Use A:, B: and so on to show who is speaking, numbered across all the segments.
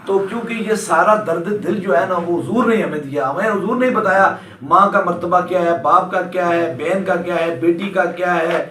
A: تو کیونکہ یہ سارا درد دل جو ہے نا وہ حضور نے ہمیں دیا. ہمیں حضور نے بتایا ماں کا مرتبہ کیا ہے, باپ کا کیا ہے, بہن کا کیا ہے, بیٹی کا کیا ہے,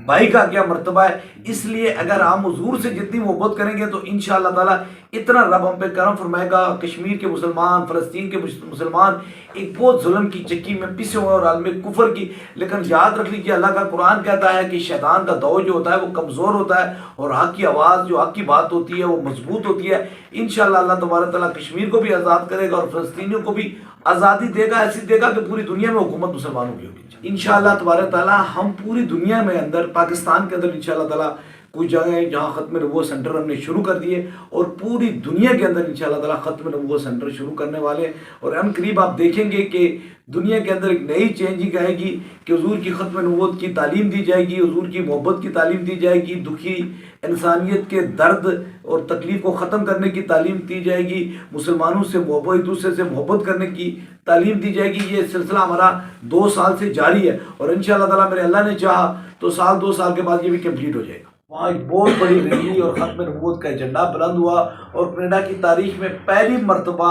A: بھائی کا کیا مرتبہ ہے. اس لیے اگر ہم حضور سے جتنی محبت کریں گے تو انشاءاللہ تعالیٰ اتنا رب ہم پہ کرم فرمائے گا. کشمیر کے مسلمان, فلسطین کے مسلمان ایک بہت ظلم کی چکی میں پسے ہوئے اور عالم کفر کی, لیکن یاد رکھ لیجیے اللہ کا قرآن کہتا ہے کہ شیطان کا دو جو ہوتا ہے وہ کمزور ہوتا ہے اور حق کی آواز جو حق کی بات ہوتی ہے وہ مضبوط ہوتی ہے. انشاءاللہ اللہ تبارک تعالیٰ کشمیر کو بھی آزاد کرے گا اور فلسطینیوں کو بھی آزادی دے گا, ایسی دے گا کہ پوری دنیا میں حکومت مسلمانوں کی ہوگی. انشاءاللہ تبارک تعالیٰ ہم پوری دنیا میں اندر پاکستان کے اندر انشاءاللہ تعالیٰ کچھ جگہ ہے جہاں ختم نبوت سینٹر ہم نے شروع کر دیے اور پوری دنیا کے اندر انشاءاللہ تعالیٰ ختم نبوت سینٹر شروع کرنے والے ہیں. اور ہم قریب آپ دیکھیں گے کہ دنیا کے اندر ایک نئی چینجنگ آئے گی کہ حضور کی ختم نبوت کی تعلیم دی جائے گی, حضور کی محبت کی تعلیم دی جائے گی, دکھی انسانیت کے درد اور تکلیف کو ختم کرنے کی تعلیم دی جائے گی, مسلمانوں سے محبت, ایک دوسرے سے محبت کرنے کی تعلیم دی جائے گی. یہ سلسلہ ہمارا 2 سال سے جاری ہے اور انشاءاللہ تعالیٰ میرے اللہ نے چاہا تو 2 سال کے بعد یہ بھی کمپلیٹ ہو جائے گا. وہاں ایک بہت بڑی ریلی اور ختم نبوت کا ایجنڈا بلند ہوا اور کینیڈا کی تاریخ میں پہلی مرتبہ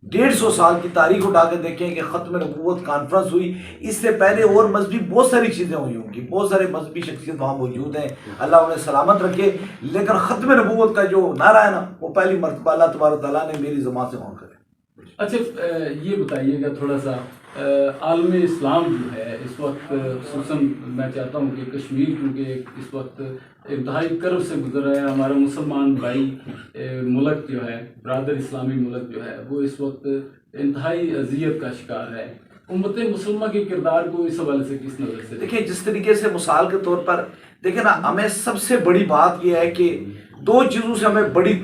A: 150 سال کی تاریخ اٹھا کے دیکھیں کہ ختم نبوت کانفرنس ہوئی. اس سے پہلے اور مذہبی بہت ساری چیزیں ہوئی ہوں گی, بہت سارے مذہبی شخصیت وہاں موجود ہیں, اللہ انہیں سلامت رکھے, لیکن ختم نبوت کا جو نعرہ ہے نا وہ پہلی مرتبہ اللہ تبارک تعالیٰ نے میری زبان سے وہاں کرے.
B: اچھا یہ بتائیے گا تھوڑا سا عالم اسلام جو ہے اس وقت, خصوصاً میں چاہتا ہوں کہ کشمیر کیونکہ اس وقت انتہائی کرب سے گزر رہا ہے, ہمارا مسلمان بھائی ملک جو ہے, برادر اسلامی ملک جو ہے وہ اس وقت انتہائی اذیت کا شکار ہے. امت مسلمہ کے کردار کو اس حوالے سے کس نظر سے
A: دیکھیں؟ جس طریقے سے مثال کے طور پر دیکھیں نا, ہمیں سب سے بڑی بات یہ ہے کہ 2 چیزوں سے ہمیں بڑی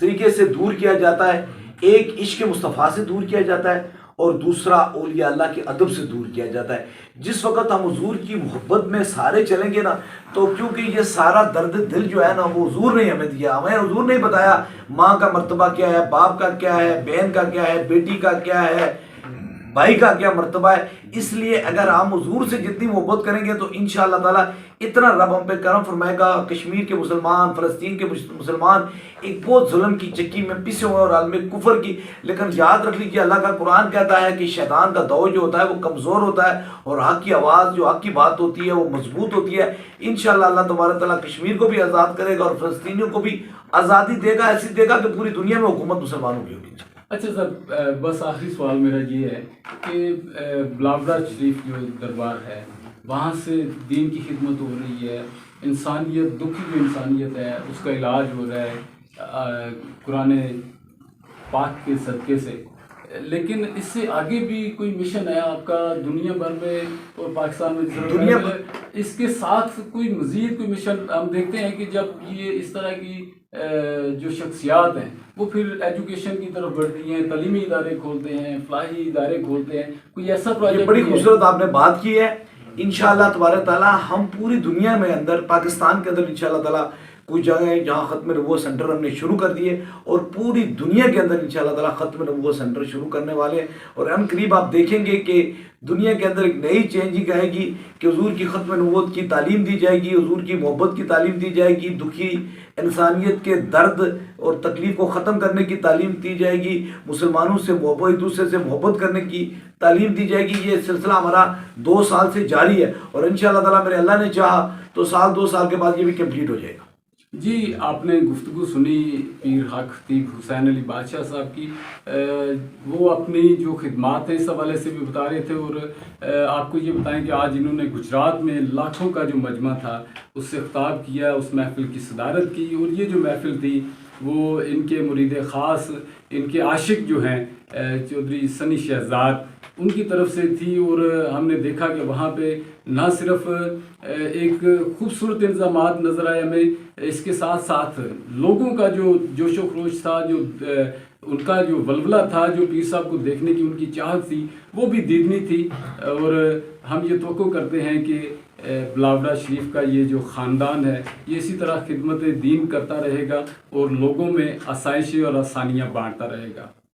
A: طریقے سے دور کیا جاتا ہے. ایک عشق مصطفیٰ سے دور کیا جاتا ہے اور دوسرا اولیاء اللہ کے ادب سے دور کیا جاتا ہے. جس وقت ہم حضور کی محبت میں سارے چلیں گے نا تو کیونکہ یہ سارا درد دل جو ہے نا وہ حضور نے ہمیں دیا. ہمیں حضور نے بتایا ماں کا مرتبہ کیا ہے, باپ کا کیا ہے, بہن کا کیا ہے, بیٹی کا کیا ہے, بھائی کا کیا مرتبہ ہے. اس لیے اگر ہم حضور سے جتنی محبت کریں گے تو انشاءاللہ تعالیٰ اتنا رب ہم پہ کرم فرمائے گا. کشمیر کے مسلمان, فلسطین کے مسلمان ایک بہت ظلم کی چکی میں پسے ہوئے اور عالم کفر کی, لیکن یاد رکھ لیجیے اللہ کا قرآن کہتا ہے کہ شیطان کا دو جو ہوتا ہے وہ کمزور ہوتا ہے اور حق کی آواز جو حق کی بات ہوتی ہے وہ مضبوط ہوتی ہے. انشاءاللہ اللہ تبارک تعالیٰ کشمیر کو بھی آزاد کرے گا اور فلسطینیوں کو بھی آزادی دے گا, ایسی دے گا کہ پوری دنیا میں حکومت مسلمانوں کی ہوگی.
B: اچھا سر, بس آخری سوال میرا یہ ہے کہ بلاورا شریف جو دربار ہے وہاں سے دین کی خدمت ہو رہی ہے, انسانیت, دکھی جو انسانیت ہے اس کا علاج ہو رہا ہے قرآن پاک کے صدقے سے, لیکن اس سے آگے بھی کوئی مشن ہے آپ کا دنیا بھر میں اور پاکستان میں دنیا اس کے ساتھ کوئی مزید کوئی مشن؟ ہم دیکھتے ہیں کہ جب یہ اس طرح کی جو شخصیات ہیں وہ پھر ایجوکیشن کی طرف بڑھتی ہیں, تعلیمی ادارے کھولتے ہیں, فلاحی ادارے کھولتے ہیں, کوئی ایسا پروجیکٹ؟
A: بڑی خوبصورت آپ نے بات کی ہے. انشاءاللہ تبارک تعالیٰ ہم پوری دنیا میں اندر پاکستان کے اندر انشاءاللہ تعالیٰ کچھ جگہ ہے جہاں ختم نبوت سینٹر ہم نے شروع کر دیے اور پوری دنیا کے اندر انشاءاللہ تعالیٰ ختم نبوت سینٹر شروع کرنے والے ہیں. اور ہم قریب آپ دیکھیں گے کہ دنیا کے اندر ایک نئی چینجنگ آئے گی کہ حضور کی ختم نبوت کی تعلیم دی جائے گی, حضور کی محبت کی تعلیم دی جائے گی, دکھی انسانیت کے درد اور تکلیف کو ختم کرنے کی تعلیم دی جائے گی, مسلمانوں سے محبت, ایک دوسرے سے محبت کرنے کی تعلیم دی جائے گی. یہ سلسلہ ہمارا 2 سال سے جاری ہے اور انشاءاللہ تعالیٰ میرے اللہ نے چاہا تو 2 سال کے بعد یہ بھی کمپلیٹ ہو جائے گا.
B: جی آپ نے گفتگو سنی پیر حق خطیب حسین علی بادشاہ صاحب کی, وہ اپنی جو خدمات ہیں اس حوالے سے بھی بتا رہے تھے, اور آپ کو یہ بتائیں کہ آج انہوں نے گجرات میں لاکھوں کا جو مجمع تھا اس سے خطاب کیا, اس محفل کی صدارت کی, اور یہ جو محفل تھی وہ ان کے مرید خاص, ان کے عاشق جو ہیں چودھری سنی شہزاد, ان کی طرف سے تھی. اور ہم نے دیکھا کہ وہاں پہ نہ صرف ایک خوبصورت انتظامات نظر آئے ہمیں, اس کے ساتھ ساتھ لوگوں کا جو جوش و خروش تھا, جو ان کا جو ولولہ تھا, جو پیر صاحب کو دیکھنے کی ان کی چاہت تھی وہ بھی دیدنی تھی. اور ہم یہ توقع کرتے ہیں کہ بلاورا شریف کا یہ جو خاندان ہے یہ اسی طرح خدمت دین کرتا رہے گا اور لوگوں میں آسائشیں اور آسانیاں بانٹتا رہے گا.